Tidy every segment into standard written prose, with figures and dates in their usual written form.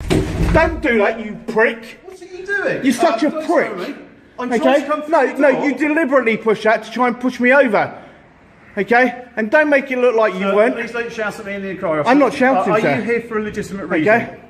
Don't do that, you prick. What are you doing? You're such a prick. I'm trying to come through the No, door. you deliberately push that to try and push me over. Okay? And don't make it look like you weren't. Please don't shout at me in the inquiry. I'm not shouting, Are sir. you here for a legitimate reason? Okay?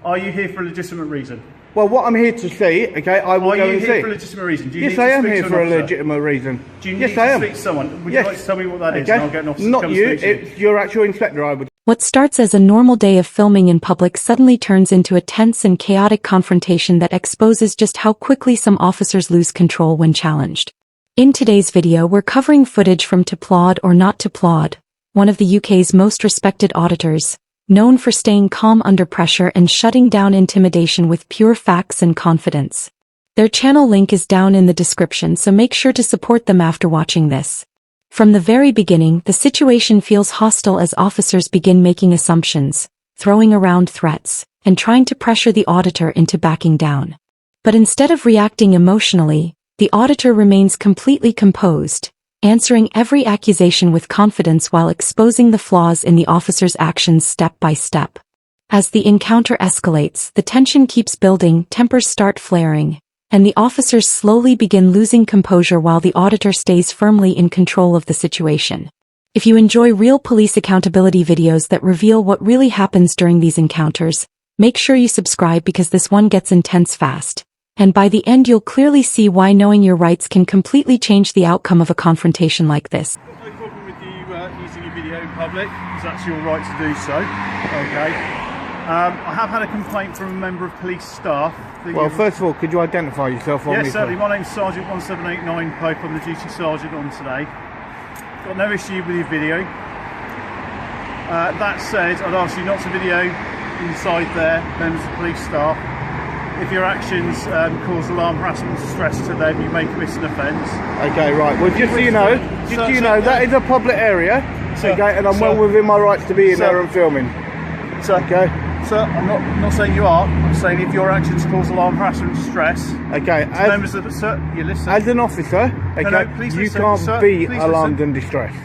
Are you here for a legitimate reason? Well, what I'm here to see, okay, I will Are go you and here see. for a legitimate reason? Do you Yes, need I to am speak here to for an a officer? legitimate reason. Do you yes, need I to am. speak to someone? Would Yes. you like to tell me what that is? Okay? And I'll get an officer to Not come you, and speak to it's your actual inspector, I would. What starts as a normal day of filming in public suddenly turns into a tense and chaotic confrontation that exposes just how quickly some officers lose control when challenged. In today's video, we're covering footage from To Plod or Not to Plod, one of the UK's most respected auditors, known for staying calm under pressure and shutting down intimidation with pure facts and confidence. Their channel link is down in the description, so make sure to support them after watching this. From the very beginning, the situation feels hostile as officers begin making assumptions, throwing around threats, and trying to pressure the auditor into backing down. But instead of reacting emotionally, the auditor remains completely composed, answering every accusation with confidence while exposing the flaws in the officer's actions step by step. As the encounter escalates, the tension keeps building, tempers start flaring, and the officers slowly begin losing composure while the auditor stays firmly in control of the situation. If you enjoy real police accountability videos that reveal what really happens during these encounters, make sure you subscribe because this one gets intense fast. And by the end you'll clearly see why knowing your rights can completely change the outcome of a confrontation like this. I've got no problem with you using your video in public, because that's your right to do so. Okay. I have had a complaint from a member of police staff. Well, first of all, could you identify yourself on Yes, me? certainly. My name's Sergeant 1789 Pope. I'm the duty sergeant on today. Got no issue with your video. That said, I'd ask you not to video inside there, members of police staff. If your actions cause alarm, harassment, and distress to them, you may commit an offence. Okay, right. Well, just so you know, that is a public area, okay, and I'm well within my rights to be in there and filming. Okay. Sir, I'm not saying you are. I'm saying if your actions cause alarm, harassment, and distress. Okay. Members of the sir, you listen. As an officer, okay, please you listen, can't sir, be please alarmed listen. and distressed.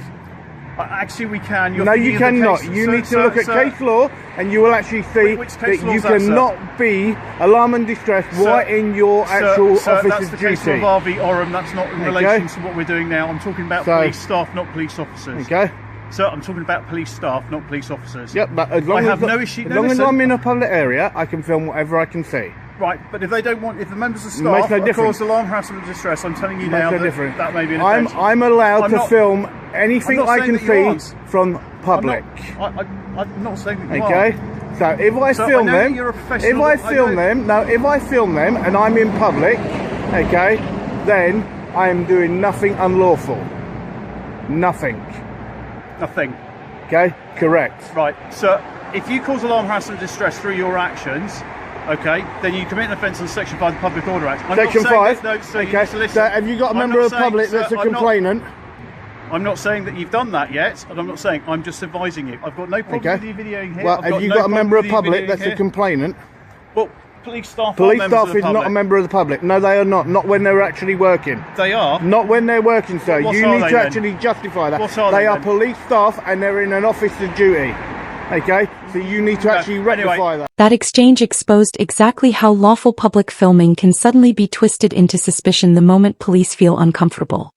Actually, we can. You're No, you thinking of the cannot. case- You sir, need to sir, look at sir. case law, and you will actually see Which that case law you is that, sir? cannot be alarmed and distressed Sir, right in your actual sir, that's officer's the case duty. of RV Oram. That's not in Okay. relation to what we're doing now. I'm talking about So- police staff, not police officers. Okay. Sir, I'm talking about police staff, not police officers. Yep, but as long I as have no issue. as no, long as listen. I'm in a public area, I can film whatever I can see. Right, but if they don't want, if the members of Makes no staff difference. cause alarm, harassment, and distress, I'm telling you Makes now no that difference. that may be an I'm offence. I'm allowed I'm to not- film anything I'm not I saying can that you see aren't. from public. I'm not saying that you Okay, are. so if I So I film know that them, you're a professional, if I I film know- them, no, if I film them and I'm in public, okay, then I am doing nothing unlawful. Nothing. Nothing. Okay, correct. Right, so if you cause alarm, harassment, and distress through your actions, okay, then you commit an offence on Section 5 of the Public Order Act. I'm Section not saying 5. That, no, so you okay. need to listen. So have you got a I'm member not of the saying, public sir, that's a I'm not- complainant? I'm not saying that you've done that yet, and I'm not saying. I'm just advising you. I've got no problem Okay. with you videoing here. Well, I've have you no got a problem member of with you public videoing that's here. a complainant? Well, police staff. Police are members staff of the is not a public. member of the public. No, they are not. Not when they're actually working. They are. Not when they're working, sir. What You are need they to then? actually justify that. What are they they are then? police staff and they're in an office of duty. Okay? So you need to actually rectify Anyway. that. That exchange exposed exactly how lawful public filming can suddenly be twisted into suspicion the moment police feel uncomfortable.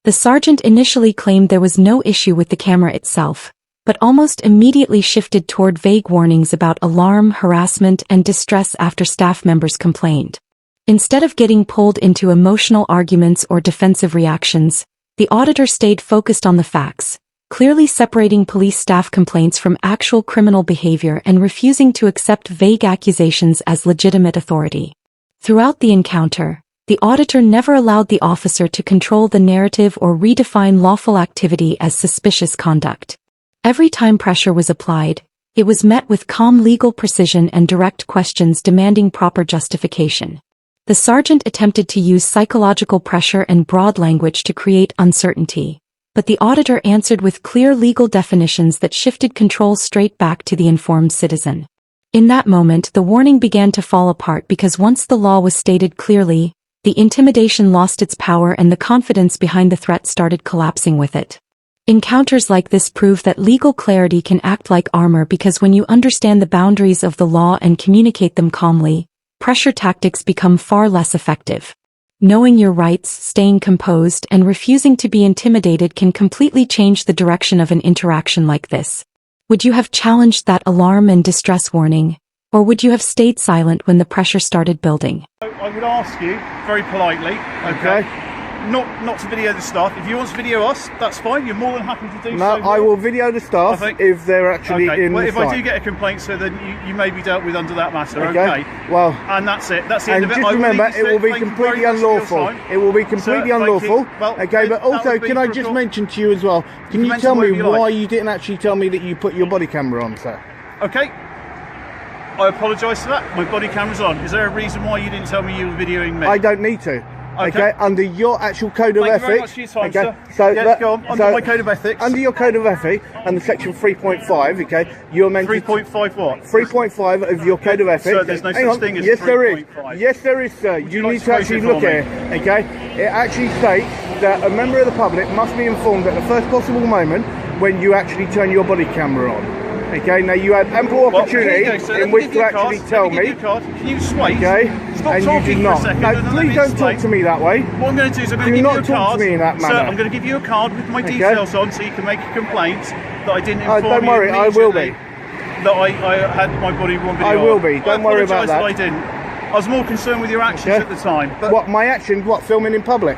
The sergeant initially claimed there was no issue with the camera itself, but almost immediately shifted toward vague warnings about alarm, harassment, and distress after staff members complained. Instead of getting pulled into emotional arguments or defensive reactions, the auditor stayed focused on the facts, clearly separating police staff complaints from actual criminal behavior and refusing to accept vague accusations as legitimate authority. Throughout the encounter, the auditor never allowed the officer to control the narrative or redefine lawful activity as suspicious conduct. Every time pressure was applied, it was met with calm legal precision and direct questions demanding proper justification. The sergeant attempted to use psychological pressure and broad language to create uncertainty, but the auditor answered with clear legal definitions that shifted control straight back to the informed citizen. In that moment, the warning began to fall apart because once the law was stated clearly, the intimidation lost its power and the confidence behind the threat started collapsing with it. Encounters like this prove that legal clarity can act like armor because when you understand the boundaries of the law and communicate them calmly, pressure tactics become far less effective. Knowing your rights, staying composed, and refusing to be intimidated can completely change the direction of an interaction like this. Would you have challenged that alarm and distress warning, or would you have stayed silent when the pressure started building? I would ask you very politely, okay, not to video the staff. If you want to video us, that's fine. You're more than happy to do so. No, I will video the staff if they're actually in well, the if site. I do get a complaint, so then you may be dealt with under that matter, okay? Well, and that's it. That's the end of it. And just remember, it will be completely unlawful. It will be completely unlawful. Okay, but also, can I just mention to you as well, can you tell me why you didn't actually tell me that you put your body camera on, sir? Okay. I apologise for that. My body camera's on. Is there a reason why you didn't tell me you were videoing me? I don't need to. Okay, under your actual code of ethics. Thank you very much for your time, sir. So yes, go on. Under my code of ethics. Under your code of ethics, under section 3.5, okay, you're meant 3.5 what? 3.5 of your code of ethics. Sir, there's no such thing as 3.5. Yes, there is. Yes, there is, sir. You need to actually look at it, okay? It actually states that a member of the public must be informed at the first possible moment when you actually turn your body camera on. Okay, now you had ample opportunity in which to actually tell me. Can you just wait? Okay, stop and talking you did not. for a second. No, please don't talk to me that way. What I'm going to do is I'm going to give you a card. Do not talk to me in that manner. Sir, I'm going to give you a card with my details on, so you can make a complaint that I didn't inform you. Don't worry, I will be. That I had my body worn video. I will be. Don't worry about that. I didn't. I was more concerned with your actions at the time. But what my actions? What, filming in public?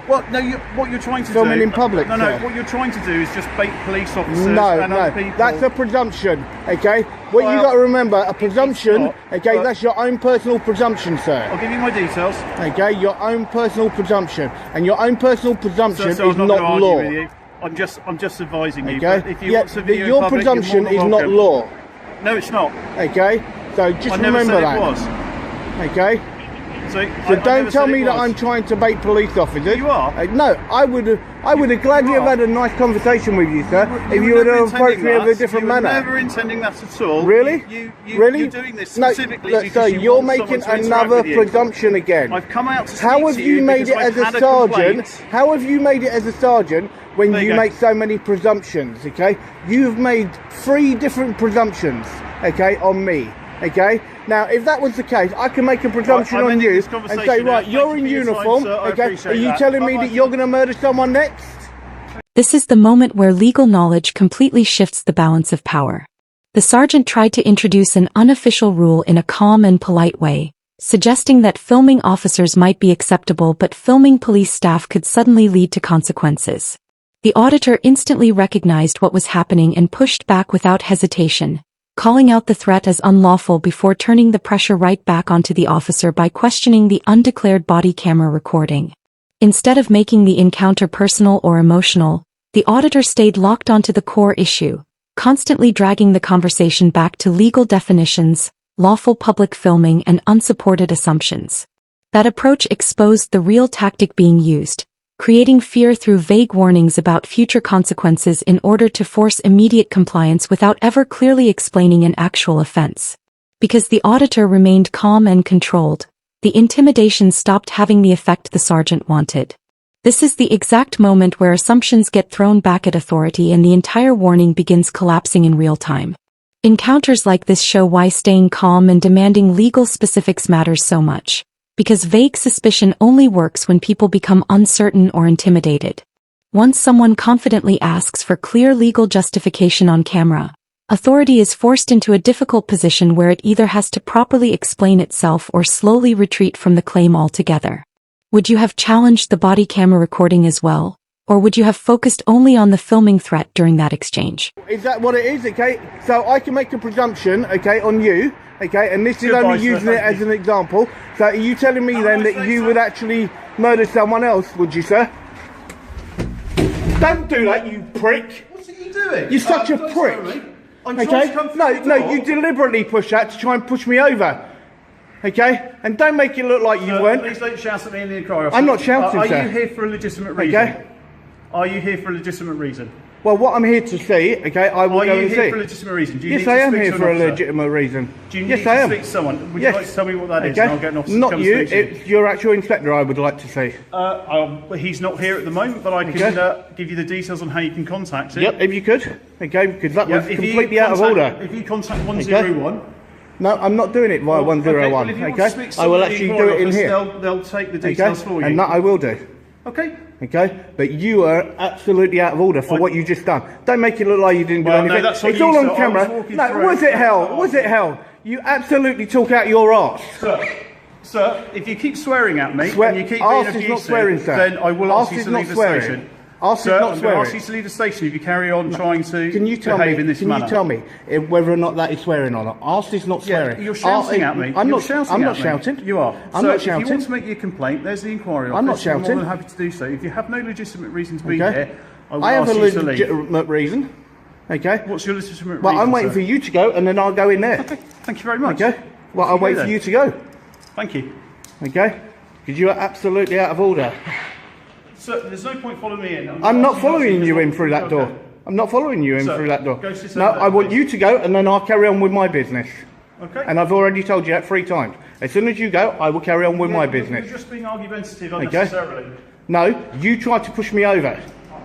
Well, no, what you're trying to filming in public. No, what you're trying to do is just bait police officers and other people. That's a presumption. Okay, what you got to remember, a presumption. Okay, that's your own personal presumption, sir. I'll give you my details. Okay, your own personal presumption, and your own personal presumption is not law. I'm just advising you. Okay, if you want to video your public, presumption is not law. No, it's not. Okay, so just remember that. I never said it was. Okay. So don't tell me that I'm trying to bait police officers. You are? No, I would have gladly have had a nice conversation with you, sir, if you would have approached me in a different manner. You were never intending that at all. Really? Really? You're doing this specifically because sir, you're making another presumption again. I've come out to How have you made it as a sergeant? How have you made it as a sergeant when you make so many presumptions? Okay, you've made 3 different presumptions. Okay, on me. Okay, now if that was the case, I can make a presumption on you and say, right, you're in uniform. Okay, are you telling me that you're going to murder someone next? This is the moment where legal knowledge completely shifts the balance of power. The sergeant tried to introduce an unofficial rule in a calm and polite way, suggesting that filming officers might be acceptable but filming police staff could suddenly lead to consequences. The auditor instantly recognized what was happening and pushed back without hesitation, calling out the threat as unlawful before turning the pressure right back onto the officer by questioning the undeclared body camera recording. Instead of making the encounter personal or emotional, the auditor stayed locked onto the core issue, constantly dragging the conversation back to legal definitions, lawful public filming, and unsupported assumptions. That approach exposed the real tactic being used, creating fear through vague warnings about future consequences in order to force immediate compliance without ever clearly explaining an actual offense. Because the auditor remained calm and controlled, the intimidation stopped having the effect the sergeant wanted. This is the exact moment where assumptions get thrown back at authority and the entire warning begins collapsing in real time. Encounters like this show why staying calm and demanding legal specifics matters so much. Because vague suspicion only works when people become uncertain or intimidated. Once someone confidently asks for clear legal justification on camera, authority is forced into a difficult position where it either has to properly explain itself or slowly retreat from the claim altogether. Would you have challenged the body camera recording as well, or would you have focused only on the filming threat during that exchange? Is that what it is? Okay, so I can make a presumption, okay, on you. Okay, and this is only using it as an example. So are you telling me then that you would actually murder someone else, would you, sir? Don't do that, you prick. What are you doing? You're such a prick. Okay? No, you deliberately push that to try and push me over. Okay? And don't make it look like you weren't. Please don't shout at me in the inquiry. I'm not shouting, sir. Are you here for a legitimate reason? Okay? Are you here for a legitimate reason? Well, what I'm here to see, okay, I will go and see. Are you here for a legitimate reason? Do you Yes, I am here for a legitimate reason. Do you need to speak to someone? Would you like to tell me what that is? And I'll get an officer to come you, speak to you. it's your actual inspector I would like to see. He's not here at the moment, but I can give you the details on how you can contact him. Yep, if you could. Okay, because that was completely out of order. If you contact 101... No, I'm not doing it via 101, okay? I will actually do it in here. They'll take the details for you. And that I will do. Okay. Okay, but you are absolutely out of order for what you just done. Don't make it look like you didn't do anything. No, it's all on camera. No, was it hell? Was it hell? You absolutely talk out your arse. Sir, if you keep swearing at me and you keep being abusive, then I will ask you to leave the station. Sir, I'm going to ask you to leave the station if you carry on trying to behave in this manner. Can you tell me whether or not that is swearing or not? Arse is not swearing. You're shouting at me. I'm not shouting. You are. I'm not shouting. If you want to make your complaint, there's the inquiry office. I'm not shouting. I'm more than happy to do so. If you have no legitimate reason to be here, I will ask you to leave. I have a legitimate reason. Okay. What's your legitimate reason? Well, I'm waiting for you to go, and then I'll go in there. Okay. Thank you very much. Okay. Well, I'll wait for you to go. Thank you. Okay. Because you are absolutely out of order. Sir, there's no point following me in. I'm not following you in through that door. I'm not following you in through that door. No, I want you to go, and then I'll carry on with my business. Okay. And I've already told you that 3 times. As soon as you go, I will carry on with my business. You're just being argumentative unnecessarily. No, you tried to push me over.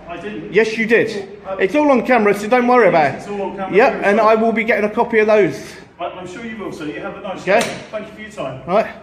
I didn't. Yes, you did. It's all on camera, so don't worry about it. It's all on camera. Yep, and I will be getting a copy of those. I'm sure you will, sir. You have a nice day. Thank you for your time. All right.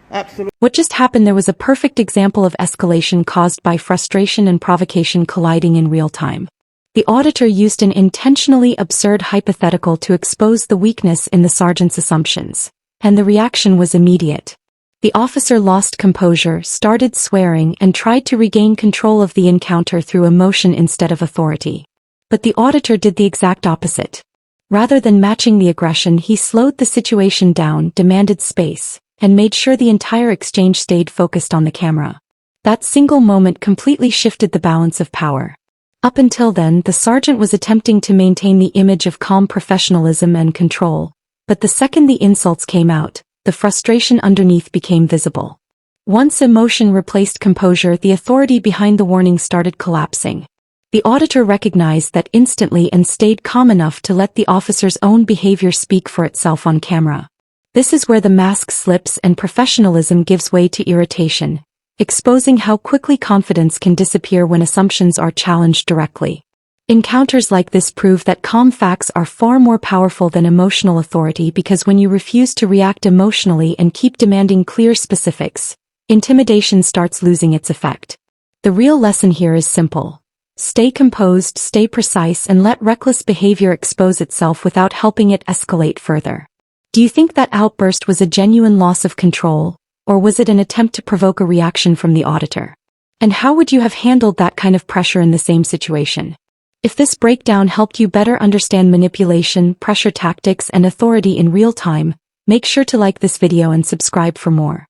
Absolutely. What just happened there was a perfect example of escalation caused by frustration and provocation colliding in real time. The auditor used an intentionally absurd hypothetical to expose the weakness in the sergeant's assumptions, and the reaction was immediate. The officer lost composure, started swearing, and tried to regain control of the encounter through emotion instead of authority. But the auditor did the exact opposite. Rather than matching the aggression, he slowed the situation down, demanded space, and made sure the entire exchange stayed focused on the camera. That single moment completely shifted the balance of power. Up until then, the sergeant was attempting to maintain the image of calm professionalism and control, but the second the insults came out, the frustration underneath became visible. Once emotion replaced composure, the authority behind the warning started collapsing. The auditor recognized that instantly and stayed calm enough to let the officer's own behavior speak for itself on camera. This is where the mask slips and professionalism gives way to irritation, exposing how quickly confidence can disappear when assumptions are challenged directly. Encounters like this prove that calm facts are far more powerful than emotional authority, because when you refuse to react emotionally and keep demanding clear specifics, intimidation starts losing its effect. The real lesson here is simple. Stay composed, stay precise, and let reckless behavior expose itself without helping it escalate further. Do you think that outburst was a genuine loss of control, or was it an attempt to provoke a reaction from the auditor? And how would you have handled that kind of pressure in the same situation? If this breakdown helped you better understand manipulation, pressure tactics, and authority in real time, make sure to like this video and subscribe for more.